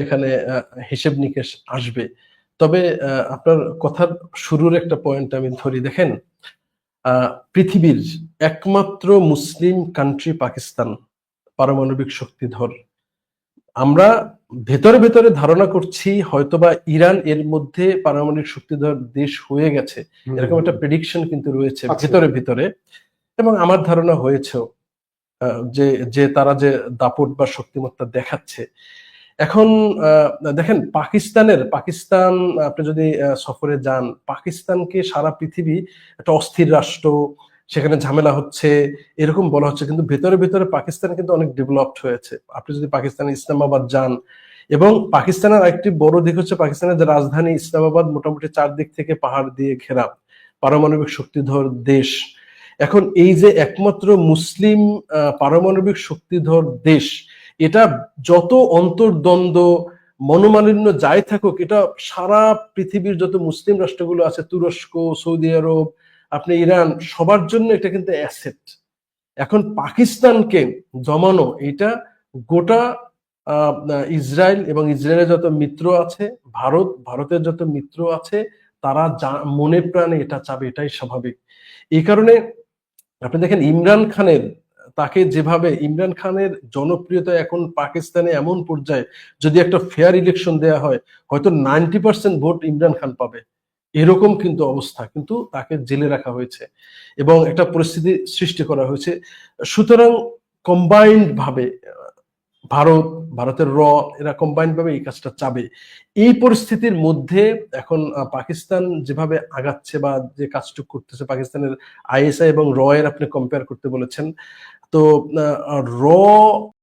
এখানে হিসেব নিকেশ আসবে। তবে আপনার কথার শুরুর একটা পয়েন্ট আমি ধরি। দেখেন, পৃথিবীর একমাত্র মুসলিম কান্ট্রি পাকিস্তান পারমাণবিক শক্তিধর। আমরা ভেতরে ধারণা করছি হয়তোবা ইরান এর মধ্যে পারমাণবিক শক্তিধর দেশ হয়ে গেছে। এরকম একটা প্রেডিকশন কিন্তু রয়েছে ভিতরে এবং আমার ধারণা হয়েছেও যে যে তারা যে দাপট বা শক্তিমত্তা দেখাচ্ছে। এখন দেখেন পাকিস্তান আপনি যদি সফরে যান, পাকিস্তানকে সারা পৃথিবী একটা অস্থির রাষ্ট্র, সেখানে ঝামেলা হচ্ছে এরকম বলা হচ্ছে, কিন্তু ভেতরে পাকিস্তান কিন্তু অনেক ডেভেলপড হয়েছে। আপনি যদি পাকিস্তানের ইসলামাবাদ যান, এবং পাকিস্তানের আরেকটি বড় দিক হচ্ছে পাকিস্তানের যে রাজধানী ইসলামাবাদ মোটামুটি চারদিক থেকে পাহাড় দিয়ে ঘেরা, পারমাণবিক শক্তিধর দেশ। এখন এই যে একমাত্র মুসলিম পারমাণবিক শক্তিধর দেশ, এটা যত অন্তর্দ্বন্দ্ব মনোমালিন্য যাই থাকুক, এটা সারা পৃথিবীর যত মুসলিম রাষ্ট্রগুলো আছে, তুরস্ক, সৌদি আরব, আপনি ইরান, সবার জন্য এটা কিন্তু অ্যাসেট। এখন পাকিস্তানকে জমানো এটা গোটা ইসরায়েল এবং ইসরায়েলের যত মিত্র আছে, ভারতের যত মিত্র আছে, তারা মনে প্রাণে এটা চাবে, এটাই স্বাভাবিক। এই কারণে আপনি দেখেন ইমরান খানের জনপ্রিয়তা এখন পাকিস্তানে এমন পর্যায়ে, যদি একটা ফেয়ার ইলেকশন দেয়া হয়, হয়তো 90% ভোট ইমরান খান পাবে, এরকম কিন্তু অবস্থা। কিন্তু তাকে জেলে রাখা হয়েছে এবং একটা পরিস্থিতি সৃষ্টি করা হয়েছে। সুতরাং কম্বাইন্ড ভাবে ভারতের এরা কম্বাইন্ড ভাবে এই কাজটা চাবে। এই পরিস্থিতির মধ্যে এখন পাকিস্তান যেভাবে আগাচ্ছে বা যে কাজটুকু করতেছে, পাকিস্তানের আইএসআই এবং এর আপনি কম্পেয়ার করতে বলেছেন, তো র